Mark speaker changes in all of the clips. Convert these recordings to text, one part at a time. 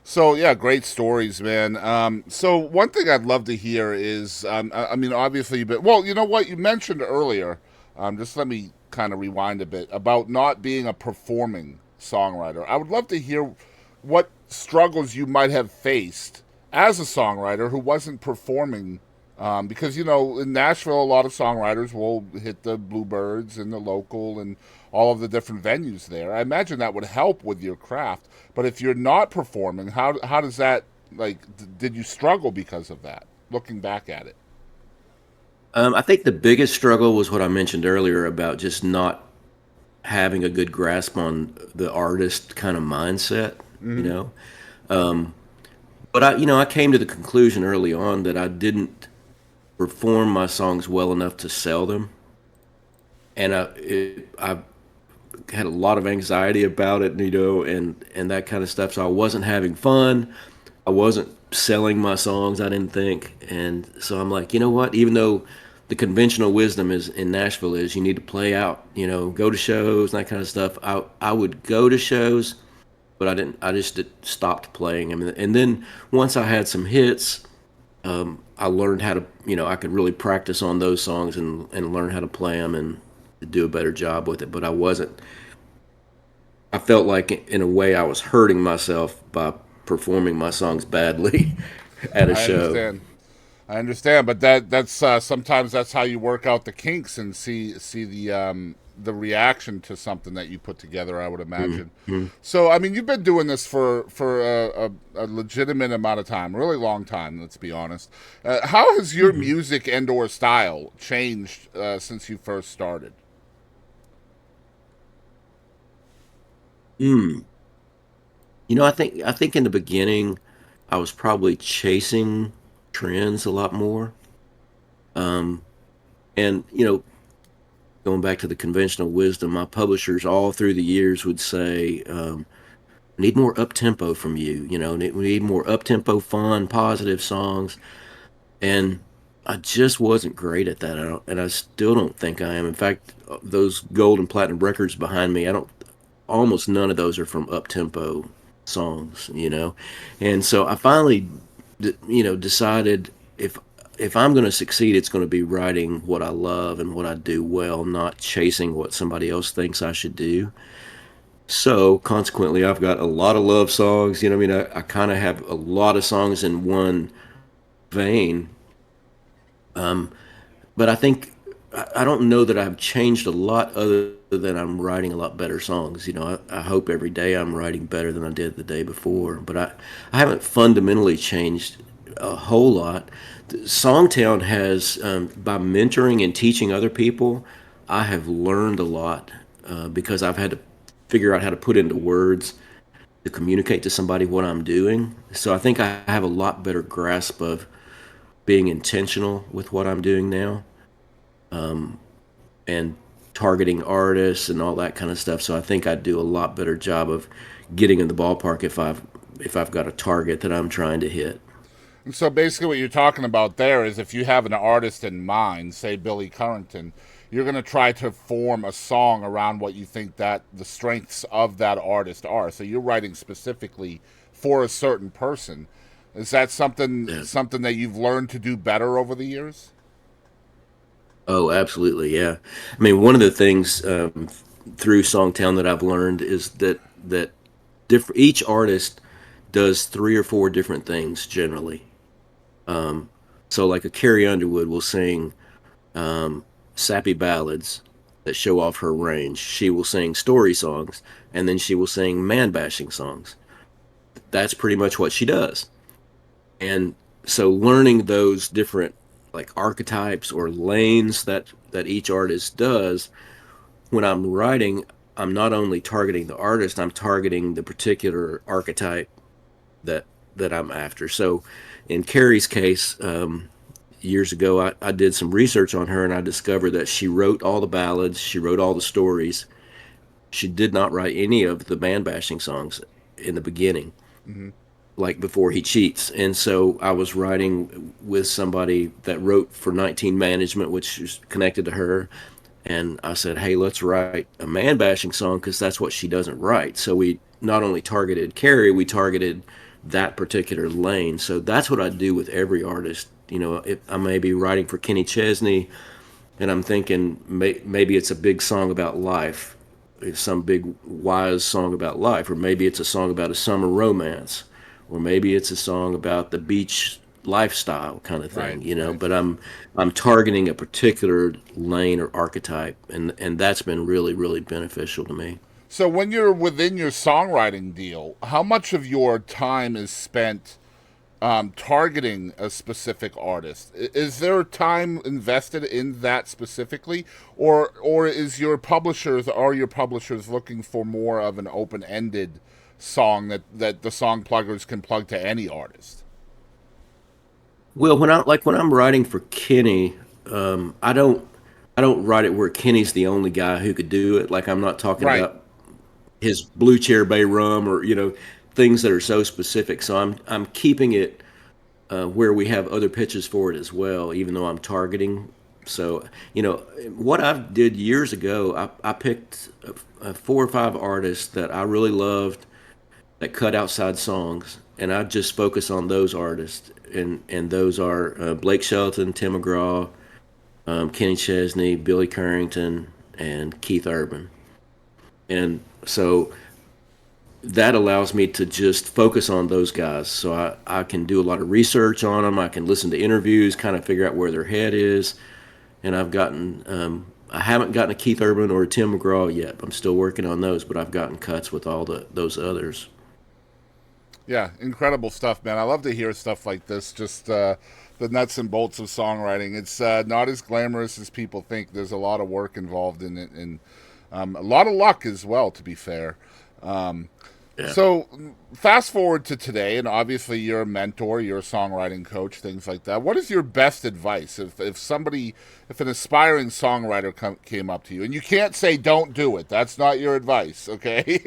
Speaker 1: So yeah, great stories, man. So one thing I'd love to hear is, I mean, obviously, but well, you know what you mentioned earlier. Just let me kind of rewind a bit about not being a performing songwriter. I would love to hear what struggles you might have faced as a songwriter who wasn't performing. Because in Nashville, a lot of songwriters will hit the Bluebirds and the local and all of the different venues there. I imagine that would help with your craft. But if you're not performing, how does that like? Did you struggle because of that? Looking back at it.
Speaker 2: I think the biggest struggle was what I mentioned earlier about just not having a good grasp on the artist kind of mindset, you
Speaker 1: Hmm.
Speaker 2: know. Um, but I came to the conclusion early on that I didn't perform my songs well enough to sell them, and I had a lot of anxiety about it, and that kind of stuff. So I wasn't having fun. I wasn't selling my songs, I didn't think. And so I'm like, you know what? Even though the conventional wisdom is in Nashville is you need to play out, go to shows and that kind of stuff. I would go to shows, but I didn't. I just stopped playing. I mean, and then once I had some hits, I learned how to, I could really practice on those songs and learn how to play them and do a better job with it. But I wasn't. I felt like in a way I was hurting myself by performing my songs badly at a
Speaker 1: I
Speaker 2: show.
Speaker 1: understand. I understand, but that's sometimes that's how you work out the kinks and see the reaction to something that you put together. I would imagine.
Speaker 2: Mm-hmm.
Speaker 1: So, I mean, you've been doing this for a legitimate amount of time, really long time. Let's be honest. How has your
Speaker 2: Mm-hmm.
Speaker 1: music and/or style changed since you first started?
Speaker 2: Mm. I think in the beginning I was probably chasing trends a lot more. Um, and going back to the conventional wisdom, my publishers all through the years would say, "We need more up tempo from you. We need more up tempo, fun, positive songs." And I just wasn't great at that. And I still don't think I am. In fact, those gold and platinum records behind me, I don't. Almost none of those are from up tempo songs. And so I finally, decided if I'm going to succeed, it's going to be writing what I love and what I do well, not chasing what somebody else thinks I should do. So consequently, I've got a lot of love songs. I mean, I kind of have a lot of songs in one vein. But I think I don't know that I've changed a lot other than I'm writing a lot better songs. I hope every day I'm writing better than I did the day before, but I haven't fundamentally changed a whole lot. Songtown has, by mentoring and teaching other people, I have learned a lot because I've had to figure out how to put into words to communicate to somebody what I'm doing. So I think I have a lot better grasp of being intentional with what I'm doing now and targeting artists and all that kind of stuff. So I think I'd do a lot better job of getting in the ballpark if I've got a target that I'm trying to hit.
Speaker 1: And so basically, what you're talking about there is if you have an artist in mind, say Billy Currington, you're going to try to form a song around what you think that the strengths of that artist are. So you're writing specifically for a certain person. Is that
Speaker 2: Yeah.
Speaker 1: something that you've learned to do better over the years?
Speaker 2: Oh, absolutely, yeah. I mean, one of the things through Songtown that I've learned is that each artist does three or four different things generally. So, like a Carrie Underwood will sing sappy ballads that show off her range. She will sing story songs, and then she will sing man bashing songs. That's pretty much what she does. And so learning those different like archetypes or lanes that each artist does, when I'm writing, I'm not only targeting the artist, I'm targeting the particular archetype that that I'm after. So in Carrie's case, years ago, I did some research on her and I discovered that she wrote all the ballads, she wrote all the stories. She did not write any of the man bashing songs in the beginning,
Speaker 1: Hmm.
Speaker 2: like before he cheats. And so I was writing with somebody that wrote for 19 Management, which is connected to her. And I said, hey, let's write a man bashing song because that's what she doesn't write. So we not only targeted Carrie, we targeted that particular lane. So that's what I do with every artist. You know, if I may be writing for Kenny Chesney, and I'm thinking maybe it's a big song about life, it's some big wise song about life, or maybe it's a song about a summer romance, or maybe it's a song about the beach lifestyle kind of
Speaker 1: Right,
Speaker 2: thing, you know.
Speaker 1: right.
Speaker 2: But I'm targeting a particular lane or archetype, and that's been really beneficial to me.
Speaker 1: So when you're within your songwriting deal, how much of your time is spent targeting a specific artist? Is there time invested in that specifically, or is your publishers are your publishers looking for more of an open ended song that the song pluggers can plug to any artist?
Speaker 2: Well, when I'm writing for Kenny, I don't write it where Kenny's the only guy who could do it. Like I'm not talking
Speaker 1: Right.
Speaker 2: about his Blue Chair Bay rum or things that are so specific. So I'm keeping it where we have other pitches for it as well, even though I'm targeting. So what I did years ago, I picked four or five artists that I really loved that cut outside songs, and I just focus on those artists, and those are Blake Shelton, Tim McGraw, Kenny Chesney, Billy Currington, and Keith Urban. And so that allows me to just focus on those guys. So I can do a lot of research on them. I can listen to interviews, kind of figure out where their head is. And I haven't gotten a Keith Urban or a Tim McGraw yet. I'm still working on those, but I've gotten cuts with all those others.
Speaker 1: Yeah, incredible stuff, man. I love to hear stuff like this. Just the nuts and bolts of songwriting. It's not as glamorous as people think. There's a lot of work involved in it, and a lot of luck as well. To be fair. Um,
Speaker 2: Yeah.
Speaker 1: so fast forward to today, and obviously you're a mentor, you're a songwriting coach, things like that. What is your best advice if an aspiring songwriter came up to you, and you can't say don't do it? That's not your advice, okay?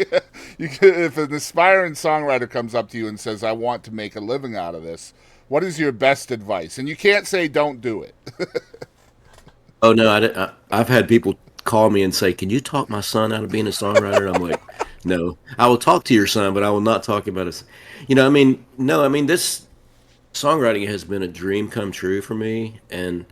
Speaker 1: If an aspiring songwriter comes up to you and says, "I want to make a living out of this," what is your best advice? And you can't say don't do it.
Speaker 2: Oh no, I've had people call me and say, "Can you talk my son out of being a songwriter?" And I'm like, "No, I will talk to your son, but I will not talk about us." I mean, no, I mean this songwriting has been a dream come true for me, and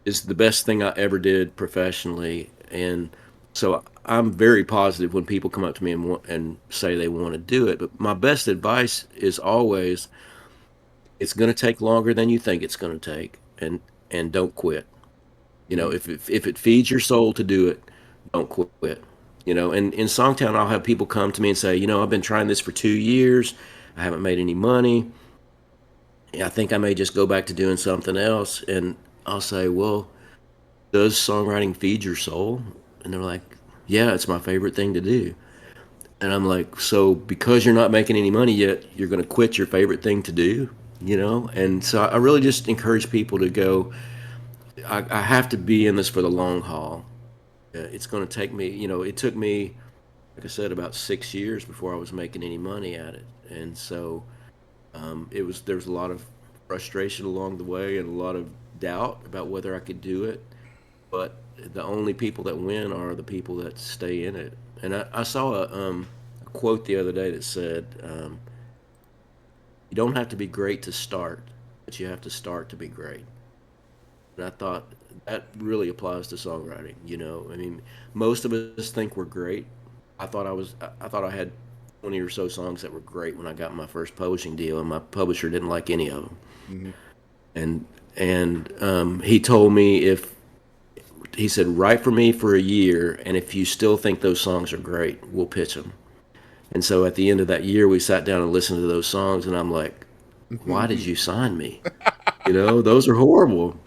Speaker 2: is the best thing I ever did professionally. And so I'm very positive when people come up to me and say they want to do it. But my best advice is always, it's going to take longer than you think it's going to take, and don't quit.
Speaker 1: Hmm.
Speaker 2: If it feeds your soul to do it, don't quit. And in Songtown, I'll have people come to me and say, I've been trying this for 2 years. I haven't made any money. I think I may just go back to doing something else. And I'll say, well, does songwriting feed your soul? And they're like, yeah, it's my favorite thing to do. And I'm like, so because you're not making any money yet, you're going to quit your favorite thing to do? And so I really just encourage people to go, I have to be in this for the long haul. It's going to take me, it took me, like I said, about 6 years before I was making any money at it. And so there was a lot of frustration along the way and a lot of doubt about whether I could do it. But the only people that win are the people that stay in it. And I saw a quote the other day that said, you don't have to be great to start, but you have to start to be great. And I thought that really applies to songwriting. I mean, most of us think we're great. I thought I had 20 or so songs that were great when I got my first publishing deal, and my publisher didn't like any of them.
Speaker 1: Hmm.
Speaker 2: And he told me, if he said, write for me for a year, and if you still think those songs are great, we'll pitch them. And so at the end of that year, we sat down and listened to those songs, and I'm like, why did you sign me? Those are horrible.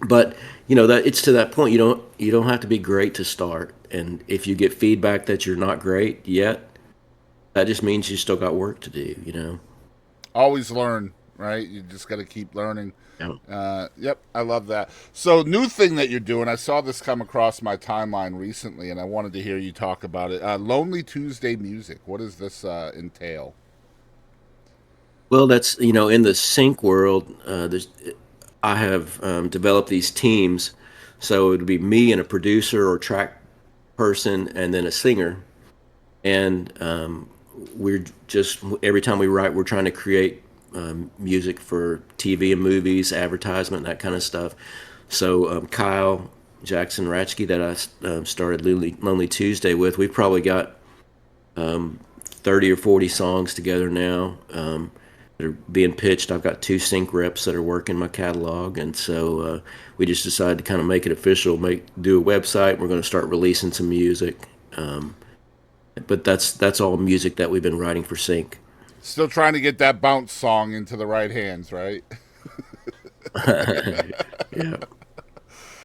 Speaker 2: But that it's to that point. You don't have to be great to start, and if you get feedback that you're not great yet, that just means you still got work to do.
Speaker 1: Always learn, right? You just got to keep learning.
Speaker 2: Yeah.
Speaker 1: Yep, I love that. So, new thing that you're doing, I saw this come across my timeline recently, and I wanted to hear you talk about it. Lonely Tuesday music. What does this entail?
Speaker 2: Well, that's in the sync world. I have developed these teams, so it would be me and a producer or track person, and then a singer, and we're just every time we write, we're trying to create music for TV and movies, advertisement, that kind of stuff. So Kyle Jackson Ratchke, that I started Lonely Tuesday with, we've probably got 30 or 40 songs together now that are being pitched. I've got two sync reps that are working my catalog, and so we just decided to kind of make it official, do a website. We're going to start releasing some music, but that's all music that we've been writing for sync.
Speaker 1: Still trying to get that bounce song into the right hands, right?
Speaker 2: Yeah.